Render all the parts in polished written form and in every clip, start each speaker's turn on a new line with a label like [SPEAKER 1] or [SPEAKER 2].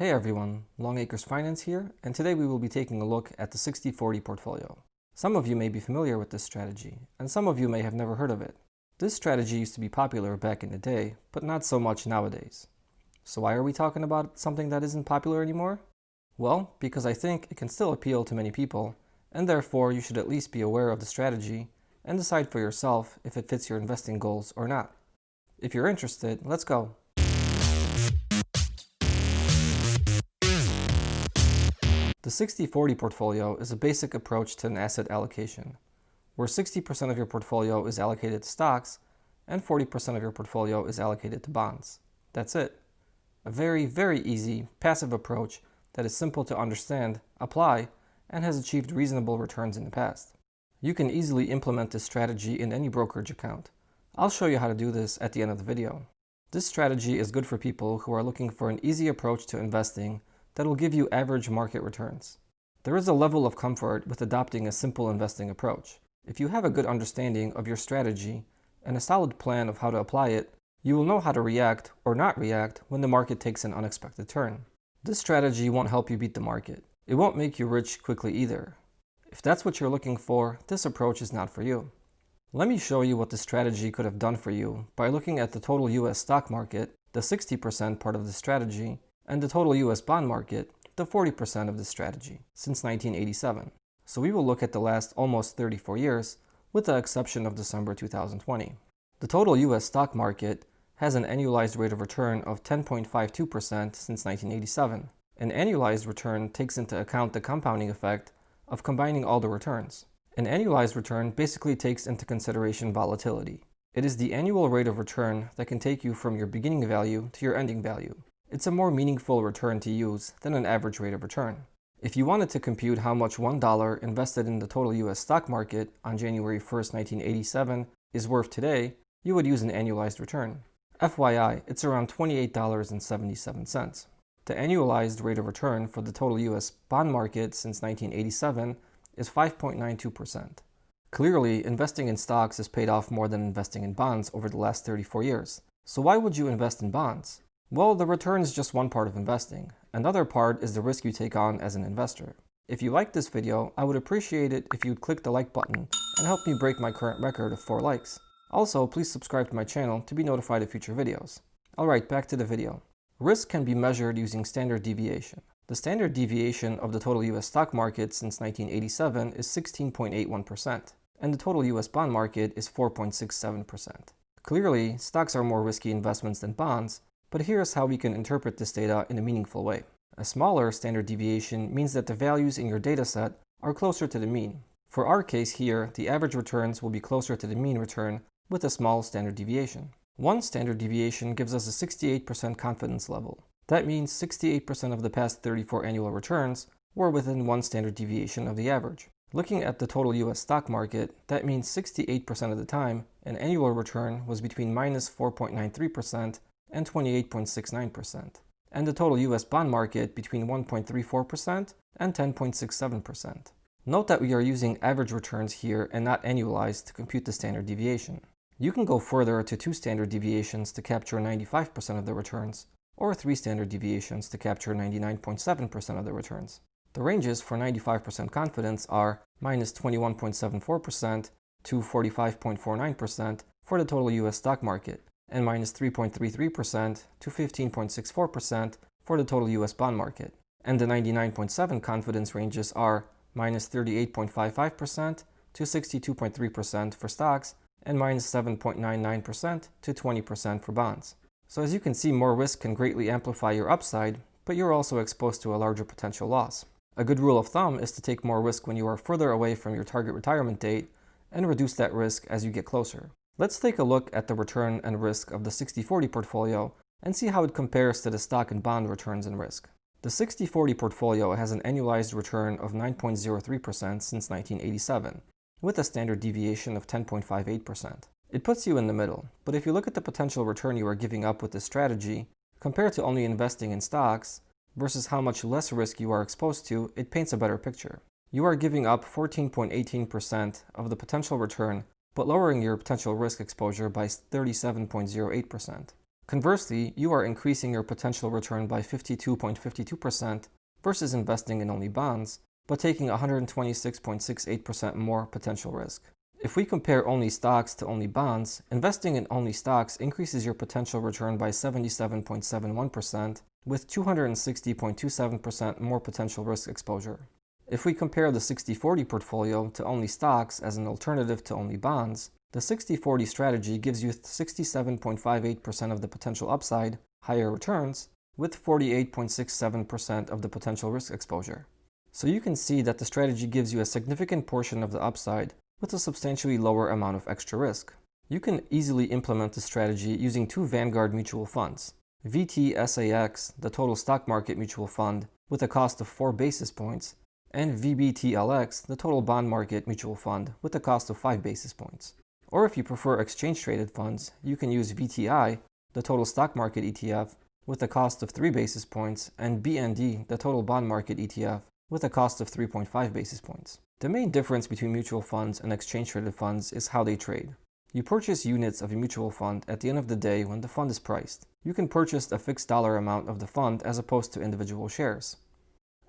[SPEAKER 1] Hey everyone, Longacres Finance here, and today we will be taking a look at the 60/40 portfolio. Some of you may be familiar with this strategy, and some of you may have never heard of it. This strategy used to be popular back in the day, but not so much nowadays. So why are we talking about something that isn't popular anymore? Well, because I think it can still appeal to many people, and therefore you should at least be aware of the strategy and decide for yourself if it fits your investing goals or not. If you're interested, let's go. The 60/40 portfolio is a basic approach to an asset allocation, where 60% of your portfolio is allocated to stocks and 40% of your portfolio is allocated to bonds. That's it. A very, very easy, passive approach that is simple to understand, apply, and has achieved reasonable returns in the past. You can easily implement this strategy in any brokerage account. I'll show you how to do this at the end of the video. This strategy is good for people who are looking for an easy approach to investing that will give you average market returns. There is a level of comfort with adopting a simple investing approach. If you have a good understanding of your strategy and a solid plan of how to apply it, you will know how to react or not react when the market takes an unexpected turn. This strategy won't help you beat the market. It won't make you rich quickly either. If that's what you're looking for, this approach is not for you. Let me show you what this strategy could have done for you by looking at the total US stock market, the 60% part of the strategy, and the total US bond market, the 40% of this strategy, since 1987. So we will look at the last almost 34 years, with the exception of December 2020. The total US stock market has an annualized rate of return of 10.52% since 1987. An annualized return takes into account the compounding effect of combining all the returns. An annualized return basically takes into consideration volatility. It is the annual rate of return that can take you from your beginning value to your ending value. It's a more meaningful return to use than an average rate of return. If you wanted to compute how much $1 invested in the total US stock market on January 1st, 1987 is worth today, you would use an annualized return. FYI, it's around $28.77. The annualized rate of return for the total US bond market since 1987 is 5.92%. Clearly, investing in stocks has paid off more than investing in bonds over the last 34 years. So why would you invest in bonds? Well, the return is just one part of investing. Another part is the risk you take on as an investor. If you liked this video, I would appreciate it if you'd click the like button and help me break my current record of 4 likes. Also, please subscribe to my channel to be notified of future videos. Alright, back to the video. Risk can be measured using standard deviation. The standard deviation of the total US stock market since 1987 is 16.81%, and the total US bond market is 4.67%. Clearly, stocks are more risky investments than bonds, but here's how we can interpret this data in a meaningful way. A smaller standard deviation means that the values in your dataset are closer to the mean. For our case here, the average returns will be closer to the mean return with a small standard deviation. One standard deviation gives us a 68% confidence level. That means 68% of the past 34 annual returns were within one standard deviation of the average. Looking at the total US stock market, that means 68% of the time an annual return was between minus 4.93% and 28.69%, and the total US bond market between 1.34% and 10.67%. Note that we are using average returns here and not annualized to compute the standard deviation. You can go further to 2 standard deviations to capture 95% of the returns, or 3 standard deviations to capture 99.7% of the returns. The ranges for 95% confidence are minus 21.74% to 45.49% for the total US stock market, and minus 3.33% to 15.64% for the total US bond market. And the 99.7 confidence ranges are minus 38.55% to 62.3% for stocks, and minus 7.99% to 20% for bonds. So as you can see, more risk can greatly amplify your upside, but you're also exposed to a larger potential loss. A good rule of thumb is to take more risk when you are further away from your target retirement date and reduce that risk as you get closer. Let's take a look at the return and risk of the 60/40 portfolio and see how it compares to the stock and bond returns and risk. The 60/40 portfolio has an annualized return of 9.03% since 1987, with a standard deviation of 10.58%. It puts you in the middle, but if you look at the potential return you are giving up with this strategy, compared to only investing in stocks, versus how much less risk you are exposed to, it paints a better picture. You are giving up 14.18% of the potential return, but lowering your potential risk exposure by 37.08%. Conversely, you are increasing your potential return by 52.52% versus investing in only bonds, but taking 126.68% more potential risk. If we compare only stocks to only bonds, investing in only stocks increases your potential return by 77.71% with 260.27% more potential risk exposure. If we compare the 60-40 portfolio to only stocks as an alternative to only bonds, the 60-40 strategy gives you 67.58% of the potential upside, higher returns, with 48.67% of the potential risk exposure. So you can see that the strategy gives you a significant portion of the upside with a substantially lower amount of extra risk. You can easily implement this strategy using two Vanguard mutual funds, VTSAX, the total stock market mutual fund, with a cost of 4 basis points, and VBTLX, the total bond market mutual fund, with a cost of 5 basis points. Or if you prefer exchange-traded funds, you can use VTI, the total stock market ETF, with a cost of 3 basis points, and BND, the total bond market ETF, with a cost of 3.5 basis points. The main difference between mutual funds and exchange-traded funds is how they trade. You purchase units of a mutual fund at the end of the day when the fund is priced. You can purchase a fixed dollar amount of the fund as opposed to individual shares.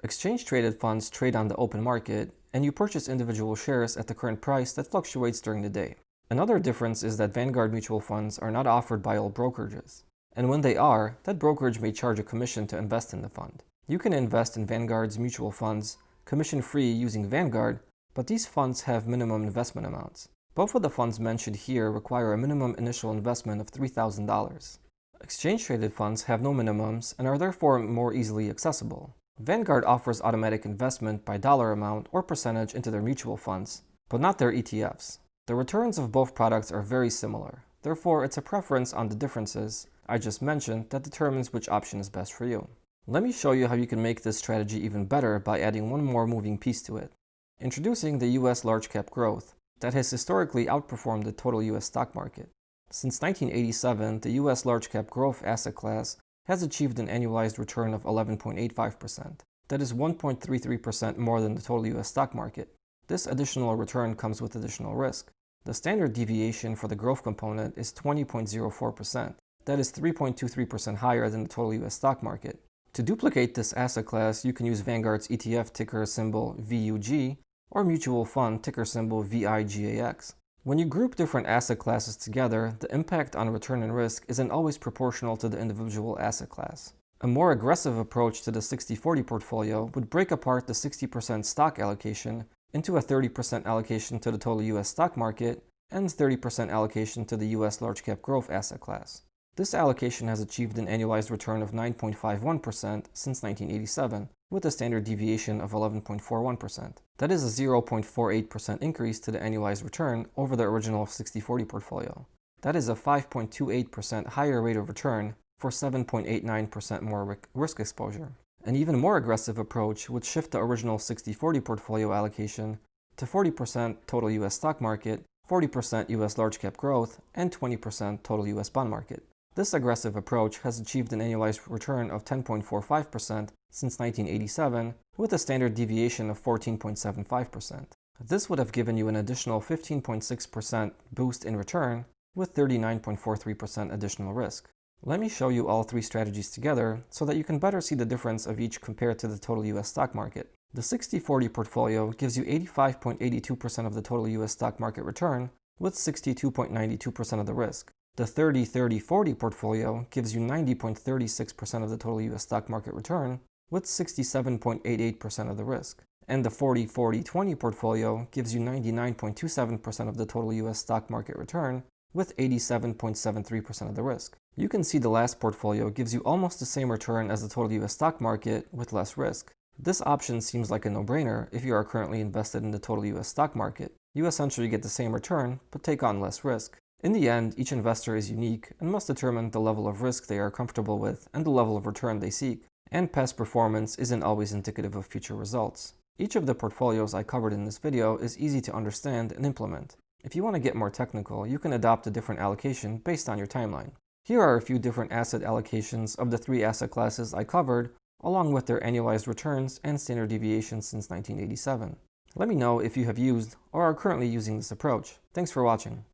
[SPEAKER 1] Exchange-traded funds trade on the open market, and you purchase individual shares at the current price that fluctuates during the day. Another difference is that Vanguard mutual funds are not offered by all brokerages. And when they are, that brokerage may charge a commission to invest in the fund. You can invest in Vanguard's mutual funds commission-free using Vanguard, but these funds have minimum investment amounts. Both of the funds mentioned here require a minimum initial investment of $3,000. Exchange-traded funds have no minimums and are therefore more easily accessible. Vanguard offers automatic investment by dollar amount or percentage into their mutual funds, but not their ETFs. The returns of both products are very similar. Therefore, it's a preference on the differences I just mentioned that determines which option is best for you. Let me show you how you can make this strategy even better by adding one more moving piece to it. Introducing the US large cap growth that has historically outperformed the total US stock market. Since 1987, the US large cap growth asset class has achieved an annualized return of 11.85%. That is 1.33% more than the total US stock market. This additional return comes with additional risk. The standard deviation for the growth component is 20.04%. That is 3.23% higher than the total US stock market. To duplicate this asset class, you can use Vanguard's ETF ticker symbol VUG or mutual fund ticker symbol VIGAX. When you group different asset classes together, the impact on return and risk isn't always proportional to the individual asset class. A more aggressive approach to the 60-40 portfolio would break apart the 60% stock allocation into a 30% allocation to the total US stock market and 30% allocation to the US large cap growth asset class. This allocation has achieved an annualized return of 9.51% since 1987, with a standard deviation of 11.41%. That is a 0.48% increase to the annualized return over the original 60-40 portfolio. That is a 5.28% higher rate of return for 7.89% more risk exposure. An even more aggressive approach would shift the original 60-40 portfolio allocation to 40% total US stock market, 40% US large cap growth, and 20% total US bond market. This aggressive approach has achieved an annualized return of 10.45% since 1987, with a standard deviation of 14.75%. This would have given you an additional 15.6% boost in return, with 39.43% additional risk. Let me show you all three strategies together so that you can better see the difference of each compared to the total US stock market. The 60-40 portfolio gives you 85.82% of the total US stock market return, with 62.92% of the risk. The 30-30-40 portfolio gives you 90.36% of the total US stock market return, with 67.88% of the risk. And the 40-40-20 portfolio gives you 99.27% of the total US stock market return, with 87.73% of the risk. You can see the last portfolio gives you almost the same return as the total US stock market with less risk. This option seems like a no-brainer if you are currently invested in the total US stock market. You essentially get the same return, but take on less risk. In the end, each investor is unique and must determine the level of risk they are comfortable with and the level of return they seek. And past performance isn't always indicative of future results. Each of the portfolios I covered in this video is easy to understand and implement. If you want to get more technical, you can adopt a different allocation based on your timeline. Here are a few different asset allocations of the three asset classes I covered, along with their annualized returns and standard deviations since 1987. Let me know if you have used or are currently using this approach. Thanks for watching.